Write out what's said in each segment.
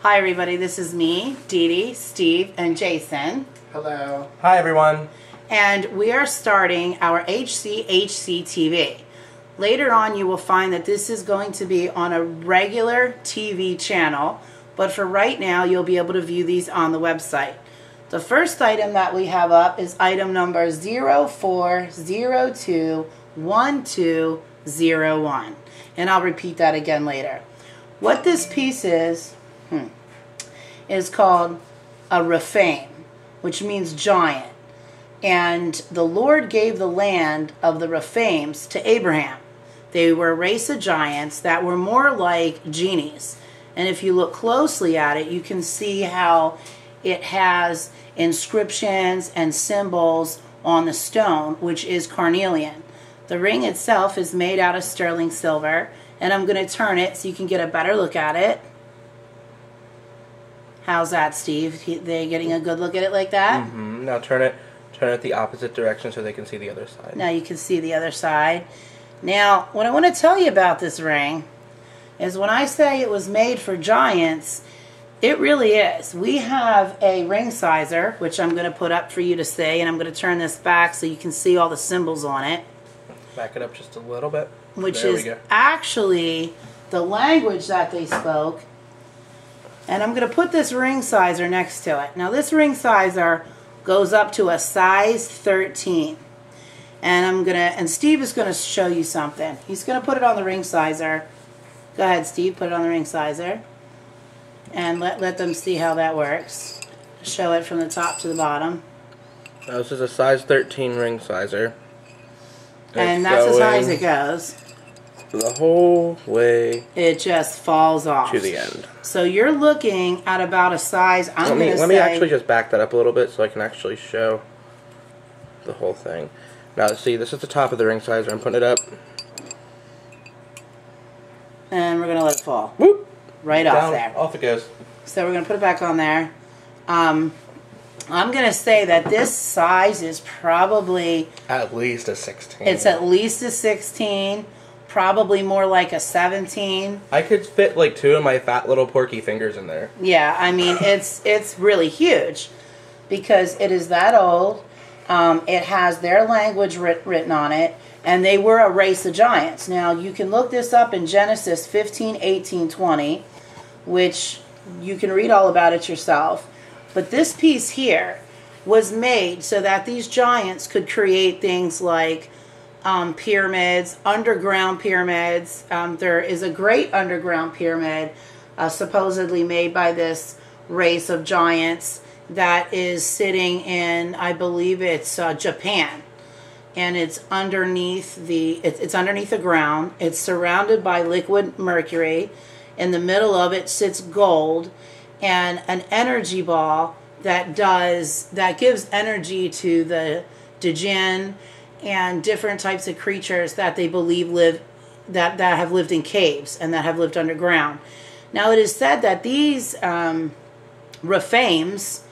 Hi everybody, this is me, Dee Dee, Steve, and Jason. Hello. Hi everyone. And we are starting our HCHC TV. Later on you will find that this is going to be on a regular TV channel, but for right now you'll be able to view these on the website. The first item that we have up is item number 04021201. And I'll repeat that again later. What this piece is called a Rephaim, which means giant. And the Lord gave the land of the Rephaims to Abraham. They were a race of giants that were more like genies. And if you look closely at it, you can see how it has inscriptions and symbols on the stone, which is carnelian. The ring itself is made out of sterling silver, and I'm going to turn it so you can get a better look at it. How's that, Steve? They getting a good look at it like that? Mm-hmm. Now turn it the opposite direction so they can see the other side. Now you can see the other side. Now, what I want to tell you about this ring is when I say it was made for giants, it really is. We have a ring sizer, which I'm going to put up for you to see, and I'm going to turn this back so you can see all the symbols on it. Back it up just a little bit. Which is actually the language that they spoke. And I'm going to put this ring sizer next to it. Now this ring sizer goes up to a size 13. And Steve is going to show you something. He's going to put it on the ring sizer. Go ahead, Steve, put it on the ring sizer. And let them see how that works. Show it from the top to the bottom. Now this is a size 13 ring sizer. And that's as high as it goes. The whole way. It just falls off to the end. So you're looking at about a size. Let me actually just back that up a little bit so I can actually show the whole thing. Now see, this is the top of the ring sizer. I'm putting it up. And we're gonna let it fall. Whoop! Right off there. Off it goes. So we're gonna put it back on there. I'm going to say that this size is probably... At least a 16. It's at least a 16. Probably more like a 17. I could fit like two of my fat little porky fingers in there. Yeah, I mean, it's really huge. Because it is that old. It has their language written on it. And they were a race of giants. Now, you can look this up in Genesis 15, 18, 20. Which you can read all about it yourself. But this piece here was made so that these giants could create things like pyramids, underground pyramids. There is a great underground pyramid supposedly made by this race of giants that is sitting in, I believe it's Japan. And it's underneath it's underneath the ground. It's surrounded by liquid mercury. In the middle of it sits gold. And an energy ball that gives energy to the Djinn and different types of creatures that they believe that have lived in caves and that have lived underground. Now it is said that these Rephaims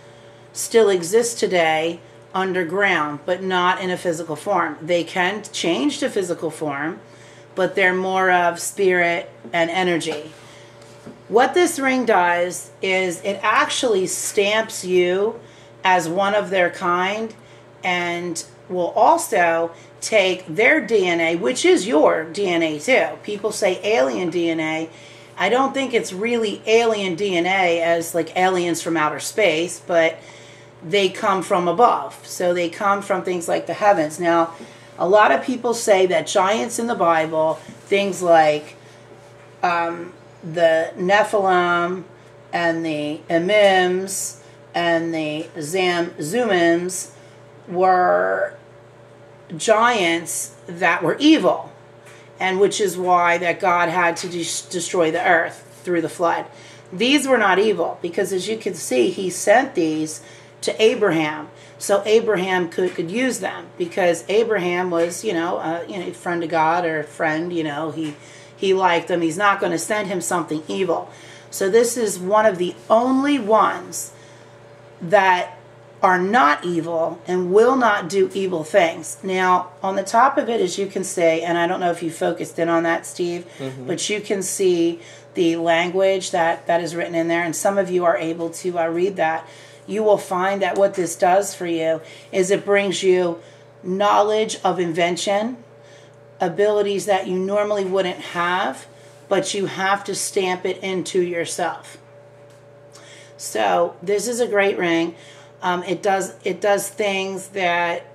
still exist today underground, but not in a physical form. They can change to physical form, but they're more of spirit and energy. What this ring does is it actually stamps you as one of their kind and will also take their DNA, which is your DNA too. People say alien DNA. I don't think it's really alien DNA as like aliens from outer space, but they come from above. So they come from things like the heavens. Now, a lot of people say that giants in the Bible, things like the Nephilim and the Emims and the Zumims were giants that were evil, and which is why that God had to destroy the earth through the flood. These were not evil because, as you can see, he sent these to Abraham so Abraham could use them, because Abraham was a friend of God, or a friend, he liked them. He's not going to send him something evil. So this is one of the only ones that are not evil and will not do evil things. Now, on the top of it, as you can see, and I don't know if you focused in on that, Steve, but you can see the language that is written in there, and some of you are able to read that. You will find that what this does for you is it brings you knowledge of invention, abilities that you normally wouldn't have, but you have to stamp it into yourself. So this is a great ring. It does things that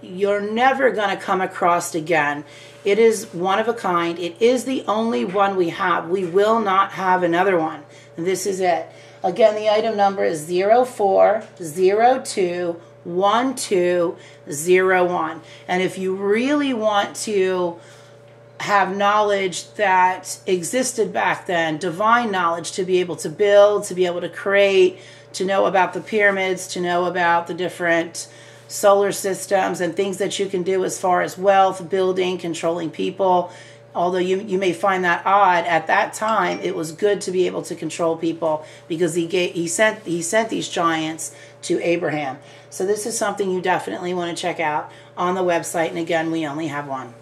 you're never going to come across again. It is one of a kind. It is the only one we have. We will not have another one. And this is it. Again, the item number is 04021201. And if you really want to have knowledge that existed back then, divine knowledge to be able to build, to be able to create, to know about the pyramids, to know about the different solar systems and things that you can do as far as wealth, building, controlling people. Although you may find that odd, at that time it was good to be able to control people because he sent these giants to Abraham. So this is something you definitely want to check out on the website, and again, we only have one.